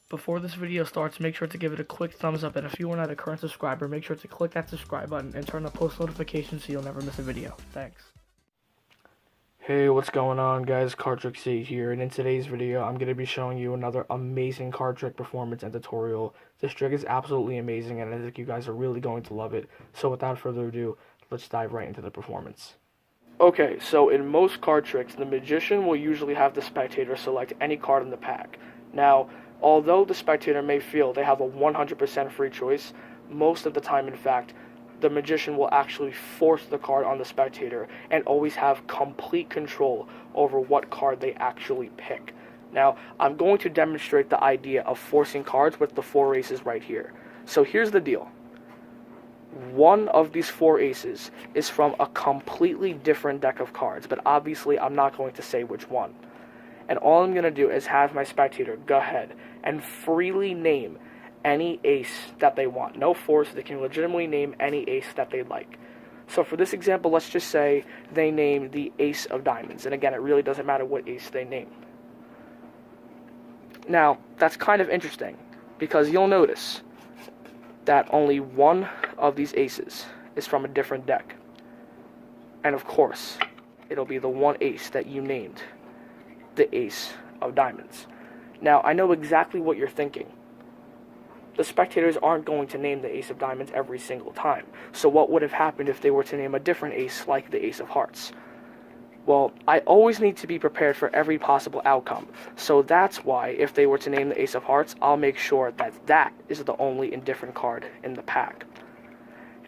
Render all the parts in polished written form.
Before this video starts, make sure to give it a quick thumbs up, and if you are not a current subscriber, make sure to click that subscribe button and turn on post notifications so you'll never miss a video. Thanks. Hey, what's going on, guys? Cardtrix here, and in today's video, I'm going to be showing you another amazing card trick performance and tutorial. This trick is absolutely amazing, and I think you guys are really going to love it. So without further ado, let's dive right into the performance. Okay, so in most card tricks, the magician will usually have the spectator select any card in the pack. Now, although the spectator may feel they have a 100% free choice, most of the time, in fact, the magician will actually force the card on the spectator and always have complete control over what card they actually pick. Now, I'm going to demonstrate the idea of forcing cards with the 4 aces right here. So here's the deal. One of these 4 aces is from a completely different deck of cards, but obviously I'm not going to say which one. And all I'm going to do is have my spectator go ahead and freely name any ace that they want. No force, they can legitimately name any ace that they like. So for this example, let's just say they name the ace of diamonds. And again, it really doesn't matter what ace they name. Now, that's kind of interesting, because you'll notice that only one of these aces is from a different deck. And of course, it'll be the one ace that you named the ace of diamonds. Now, I know exactly what you're thinking. The spectators aren't going to name the ace of diamonds every single time. So what would have happened if they were to name a different ace, like the ace of hearts? Well, I always need to be prepared for every possible outcome. So that's why, if they were to name the ace of hearts, I'll make sure that that is the only indifferent card in the pack.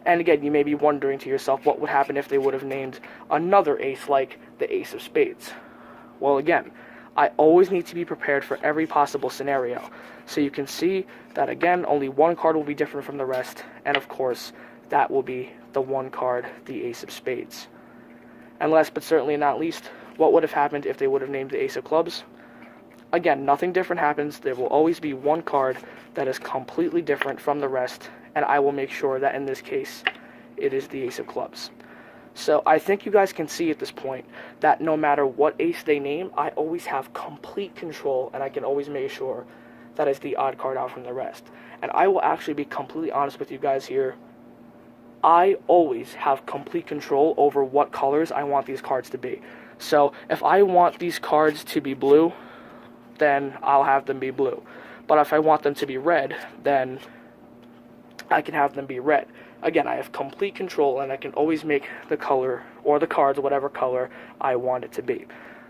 And again, you may be wondering to yourself, what would happen if they would have named another ace, like the ace of spades? Well, again, I always need to be prepared for every possible scenario. So you can see that, again, only one card will be different from the rest, and of course, that will be the one card, the ace of spades. And last but certainly not least, what would have happened if they would have named the ace of clubs? Again, nothing different happens. There will always be one card that is completely different from the rest, and I will make sure that in this case, it is the ace of clubs. So I think you guys can see at this point that no matter what ace they name, I always have complete control, and I can always make sure that is the odd card out from the rest. And I will actually be completely honest with you guys here. I always have complete control over what colors I want these cards to be. So if I want these cards to be blue, then I'll have them be blue. But if I want them to be red, then I can have them be red. Again, I have complete control, and I can always make the color or the cards whatever color I want it to be.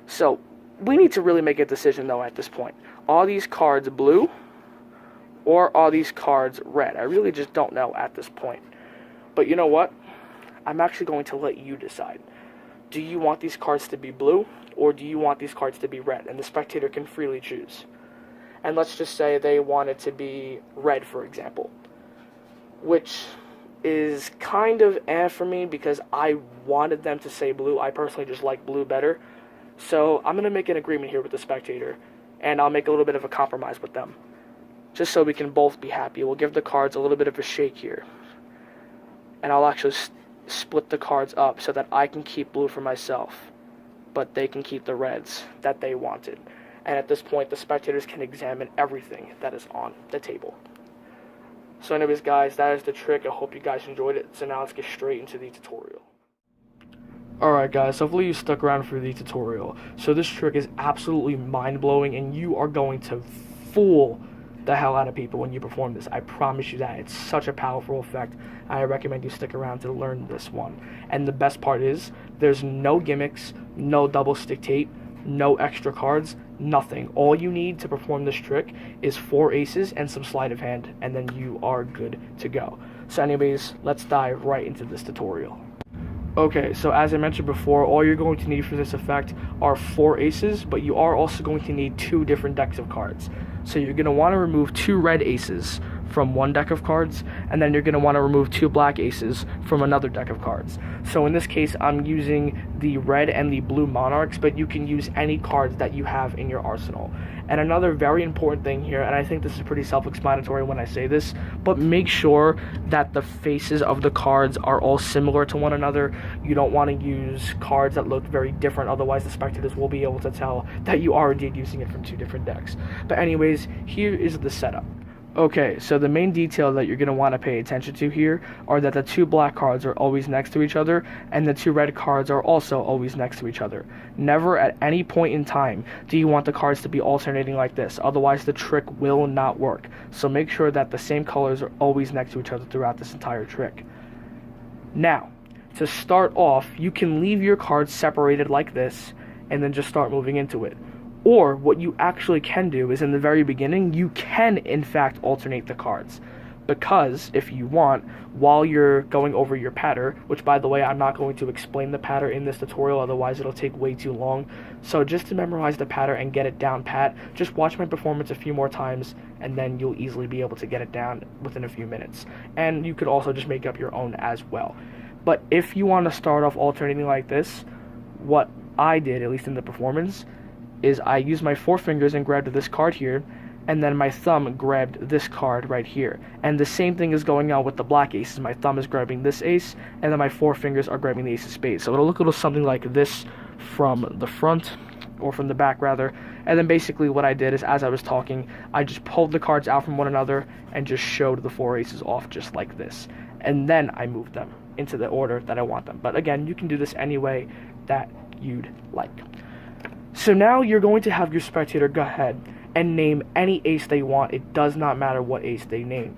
So we need to really make a decision, though, at this point. Are these cards blue, or are these cards red? I really just don't know at this point. But you know what? I'm actually going to let you decide. Do you want these cards to be blue, or do you want these cards to be red? And the spectator can freely choose. And let's just say they want it to be red, for example, which is kind of for me, because I wanted them to say blue. I personally just like blue better. So I'm going to make an agreement here with the spectator, and I'll make a little bit of a compromise with them, just so we can both be happy. We'll give the cards a little bit of a shake here, and I'll actually split the cards up so that I can keep blue for myself, but they can keep the reds that they wanted. And at this point, the spectators can examine everything that is on the table. So anyways, guys, that is the trick. I hope you guys enjoyed it. So now let's get straight into the tutorial. Alright guys, hopefully you stuck around for the tutorial. So this trick is absolutely mind-blowing, and you are going to fool the hell out of people when you perform this. I promise you that. It's such a powerful effect. I recommend you stick around to learn this one. And the best part is, there's no gimmicks, no double stick tape, no extra cards, nothing. All you need to perform this trick is 4 aces and some sleight of hand, and then you are good to go. So anyways, let's dive right into this tutorial. Okay, so as I mentioned before, all you're going to need for this effect are 4 aces, but you are also going to need 2 different decks of cards. So you're going to want to remove 2 red aces from one deck of cards, and then you're going to want to remove 2 black aces from another deck of cards. So in this case, I'm using the red and the blue Monarchs, but you can use any cards that you have in your arsenal. And another very important thing here, and I think this is pretty self-explanatory when I say this, but make sure that the faces of the cards are all similar to one another. You don't want to use cards that look very different, otherwise the spectators will be able to tell that you are indeed using it from 2 different decks. But anyways, here is the setup. Okay, so the main detail that you're going to want to pay attention to here are that the 2 black cards are always next to each other, and the 2 red cards are also always next to each other. Never at any point in time do you want the cards to be alternating like this, otherwise the trick will not work. So make sure that the same colors are always next to each other throughout this entire trick. Now, to start off, you can leave your cards separated like this, and then just start moving into it. Or what you actually can do is in the very beginning, you can in fact alternate the cards. Because if you want, while you're going over your pattern, which by the way, I'm not going to explain the pattern in this tutorial, otherwise it'll take way too long. So just to memorize the pattern and get it down pat, just watch my performance a few more times, and then you'll easily be able to get it down within a few minutes. And you could also just make up your own as well. But if you want to start off alternating like this, what I did, at least in the performance, is I used my 4 fingers and grabbed this card here, and then my thumb grabbed this card right here. And the same thing is going on with the black aces. My thumb is grabbing this ace, and then my 4 fingers are grabbing the ace of spades. So it'll look a little something like this from the front, or from the back rather. And then basically what I did is, as I was talking, I just pulled the cards out from one another and just showed the 4 aces off just like this. And then I moved them into the order that I want them. But again, you can do this any way that you'd like. So now you're going to have your spectator go ahead and name any ace they want. It does not matter what ace they name.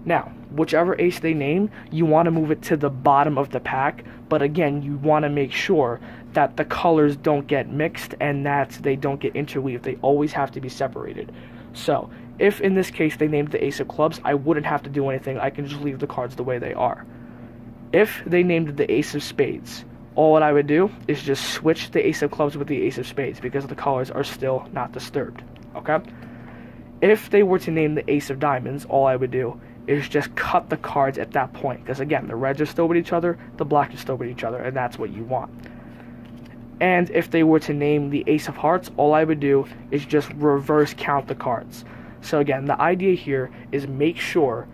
Now, whichever ace they name, you want to move it to the bottom of the pack, but again, you want to make sure that the colors don't get mixed and that they don't get interweaved. They always have to be separated. So, if in this case they named the ace of clubs, I wouldn't have to do anything. I can just leave the cards the way they are. If they named the ace of spades, all what I would do is just switch the ace of clubs with the ace of spades because the colors are still not disturbed, okay? If they were to name the ace of diamonds, all I would do is just cut the cards at that point because, again, the reds are still with each other, the blacks are still with each other, and that's what you want. And if they were to name the ace of hearts, all I would do is just reverse count the cards. So again, the idea here is make sure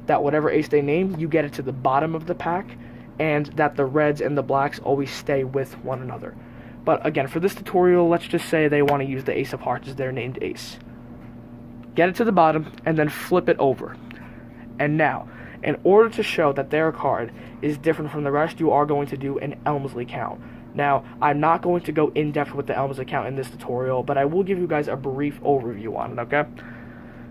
that whatever ace they name, you get it to the bottom of the pack, and that the reds and the blacks always stay with one another. But again, for this tutorial, let's just say they want to use the ace of hearts as their named ace. Get it to the bottom, and then flip it over. And now, in order to show that their card is different from the rest, you are going to do an Elmsley count. Now, I'm not going to go in-depth with the Elmsley count in this tutorial, but I will give you guys a brief overview on it, okay?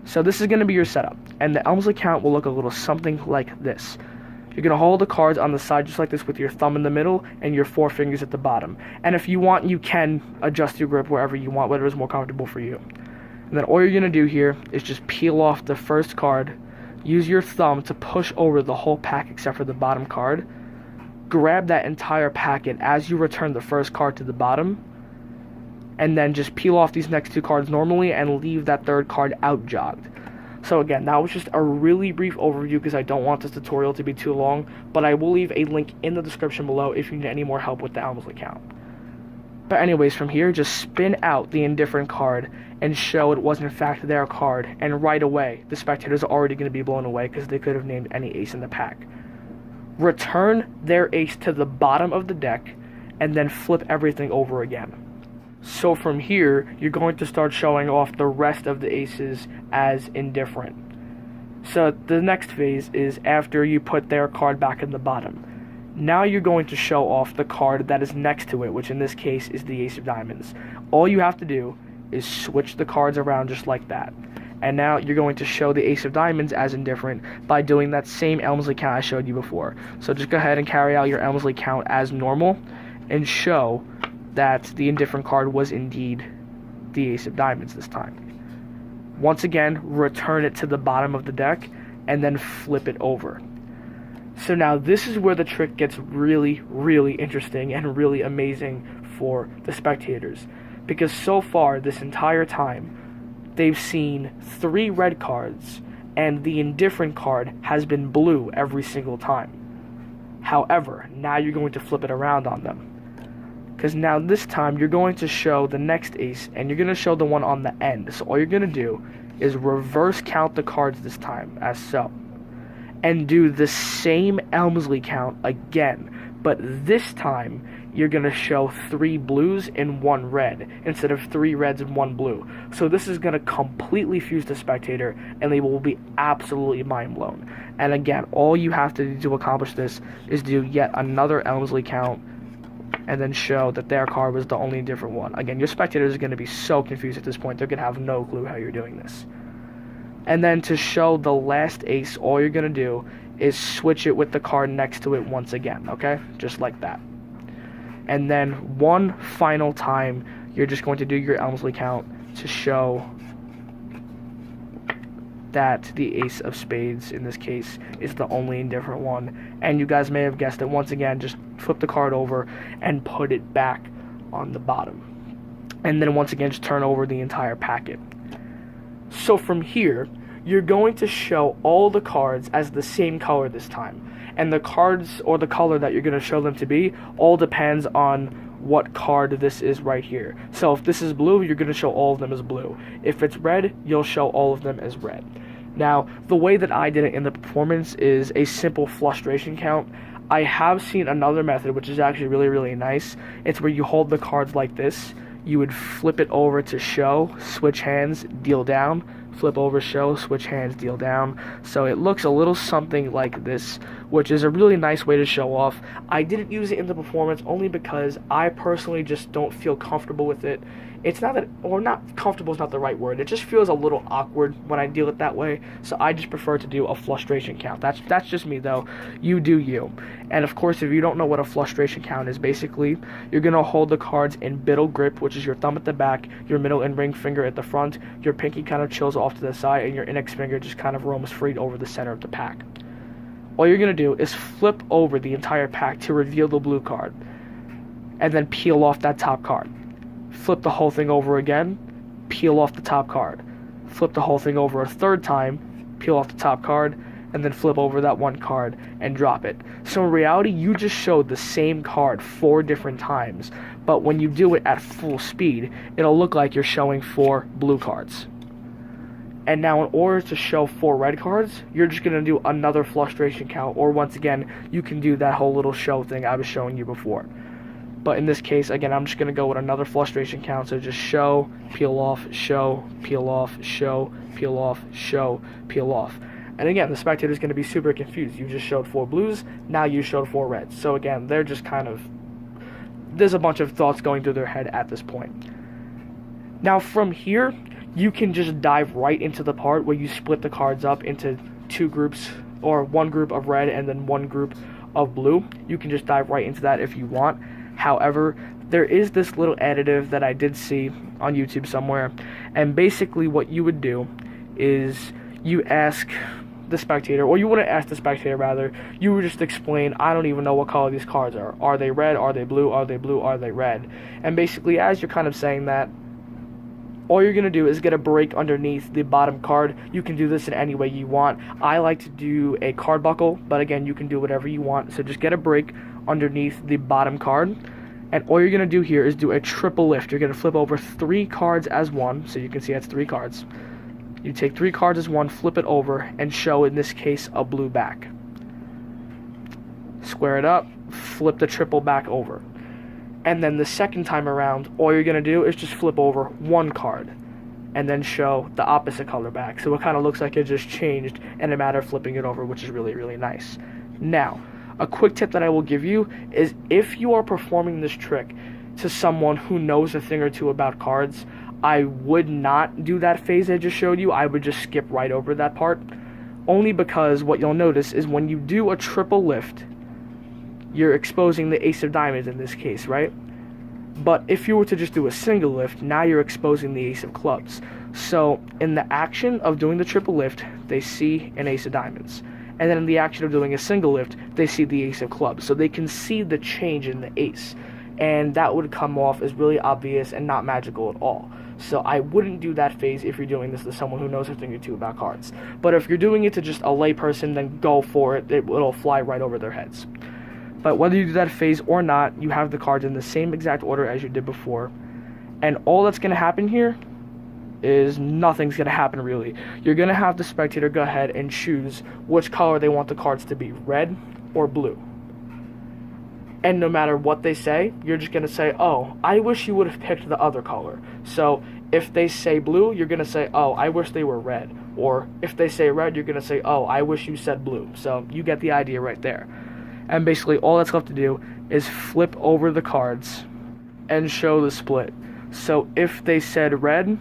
So this is going to be your setup, and the Elmsley count will look a little something like this. You're going to hold the cards on the side just like this with your thumb in the middle and your 4 fingers at the bottom. And if you want, you can adjust your grip wherever you want, whatever is more comfortable for you. And then all you're going to do here is just peel off the first card, use your thumb to push over the whole pack except for the bottom card, grab that entire packet as you return the first card to the bottom, and then just peel off these next 2 cards normally and leave that 3rd card out jogged. So again, that was just a really brief overview because I don't want this tutorial to be too long, but I will leave a link in the description below if you need any more help with the Elmsley count. But anyways, from here, just spin out the indifferent card and show it was in fact their card, and right away, the spectators are already going to be blown away because they could have named any ace in the pack. Return their ace to the bottom of the deck, and then flip everything over again. So from here, you're going to start showing off the rest of the aces as indifferent. So the next phase is after you put their card back in the bottom. Now you're going to show off the card that is next to it, which in this case is the ace of diamonds. All you have to do is switch the cards around just like that. And now you're going to show the ace of diamonds as indifferent by doing that same Elmsley count I showed you before. So just go ahead and carry out your Elmsley count as normal and show that the indifferent card was indeed the ace of diamonds this time. Once again, return it to the bottom of the deck and then flip it over. So now this is where the trick gets really, really interesting and really amazing for the spectators, because so far this entire time they've seen 3 red cards and the indifferent card has been blue every single time. However, now you're going to flip it around on them. Because now this time you're going to show the next ace, and you're going to show the one on the end. So all you're going to do is reverse count the cards this time, as so. And do the same Elmsley count again. But this time, you're going to show 3 blues and 1 red, instead of 3 reds and 1 blue. So this is going to completely fuse the spectator, and they will be absolutely mind blown. And again, all you have to do to accomplish this is do yet another Elmsley count, and then show that their card was the only different one. Again, your spectators are going to be so confused at this point, they're going to have no clue how you're doing this. And then to show the last ace, all you're going to do is switch it with the card next to it once again, okay? Just like that. And then one final time, you're just going to do your Elmsley count to show that the ace of spades, in this case, is the only indifferent one. And you guys may have guessed it. Once again, just flip the card over and put it back on the bottom. And then once again, just turn over the entire packet. So from here, you're going to show all the cards as the same color this time. And the cards, or the color that you're going to show them to be, all depends on what card this is right here. So if this is blue, you're going to show all of them as blue. If it's red, you'll show all of them as red. Now, the way that I did it in the performance is a simple frustration count. I have seen another method, which is actually really, really nice. It's where you hold the cards like this. You would flip it over to show, switch hands, deal down, flip over, show, switch hands, deal down. So it looks a little something like this, which is a really nice way to show off. I didn't use it in the performance only because I personally just don't feel comfortable with it. It's not that, or not comfortable is not the right word. It just feels a little awkward when I deal it that way. So I just prefer to do a frustration count. That's just me though. You do you. And of course, if you don't know what a frustration count is, basically, you're going to hold the cards in middle grip, which is your thumb at the back, your middle and ring finger at the front, your pinky kind of chills off to the side, and your index finger just kind of roams free over the center of the pack. All you're going to do is flip over the entire pack to reveal the blue card, and then peel off that top card. Flip the whole thing over again, peel off the top card. Flip the whole thing over a third time, peel off the top card, and then flip over that one card and drop it. So in reality, you just showed the same card 4 different times, but when you do it at full speed, it'll look like you're showing 4 blue cards. And now in order to show 4 red cards, you're just going to do another frustration count, or once again, you can do that whole little show thing I was showing you before. But in this case, again, I'm just going to go with another frustration count. So just show, peel off, show, peel off, show, peel off, show, peel off. And again, the spectator is going to be super confused. You just showed 4 blues, now you showed 4 reds. So again, they're just kind of, there's a bunch of thoughts going through their head at this point. Now from here, you can just dive right into the part where you split the cards up into 2 groups, or 1 group of red and then 1 group of blue. You can just dive right into that if you want. However, there is this little additive that I did see on YouTube somewhere, and basically what you would do is you ask the spectator, or you wouldn't ask the spectator rather, you would just explain, I don't even know what color these cards are. Are they red? Are they blue? Are they blue? Are they red? And basically, as you're kind of saying that, all you're going to do is get a break underneath the bottom card. You can do this in any way you want. I like to do a card buckle, but again, you can do whatever you want. So just get a break underneath the bottom card, and all you're going to do here is do a triple lift. You're going to flip over 3 cards as one, so you can see that's 3 cards. You take 3 cards as one, flip it over, and show, in this case, a blue back. Square it up, flip the triple back over. And then the second time around, all you're going to do is just flip over 1 card, and then show the opposite color back. So it kind of looks like it just changed in a matter of flipping it over, which is really, really nice. Now, a quick tip that I will give you is if you are performing this trick to someone who knows a thing or two about cards, I would not do that phase I just showed you. I would just skip right over that part. Only because what you'll notice is when you do a triple lift, you're exposing the ace of diamonds in this case, right? But if you were to just do a single lift, now you're exposing the ace of clubs. So in the action of doing the triple lift, they see an ace of diamonds. And then in the action of doing a single lift, they see the ace of clubs. So they can see the change in the ace. And that would come off as really obvious and not magical at all. So I wouldn't do that phase if you're doing this to someone who knows a thing or two about cards. But if you're doing it to just a layperson, then go for it. It'll fly right over their heads. But whether you do that phase or not, you have the cards in the same exact order as you did before. And all that's going to happen here is nothing's going to happen really. You're going to have the spectator go ahead and choose which color they want the cards to be, red or blue. And no matter what they say, you're just going to say, oh, I wish you would have picked the other color. So if they say blue, you're going to say, oh, I wish they were red. Or if they say red, you're going to say, oh, I wish you said blue. So you get the idea right there. And basically all that's left to do is flip over the cards and show the split. So if they said red,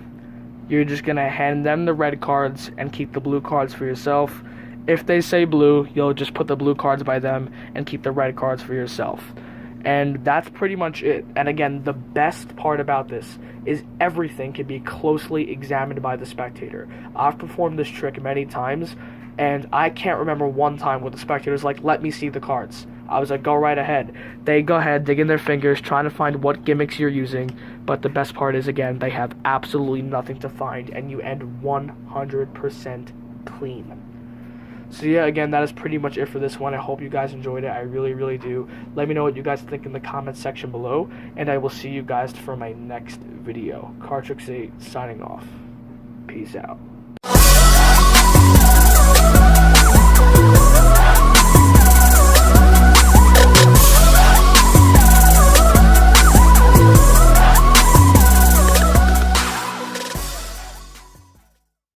you're just going to hand them the red cards and keep the blue cards for yourself. If they say blue, you'll just put the blue cards by them and keep the red cards for yourself. And that's pretty much it. And again, the best part about this is everything can be closely examined by the spectator. I've performed this trick many times, and I can't remember one time where the spectator's like, let me see the cards. I was like, go right ahead. They go ahead, dig in their fingers, trying to find what gimmicks you're using. But the best part is, again, they have absolutely nothing to find, and you end 100% clean. So yeah, again, that is pretty much it for this one. I hope you guys enjoyed it. I really, really do. Let me know what you guys think in the comments section below, and I will see you guys for my next video. Cardtrix 8 signing off. Peace out.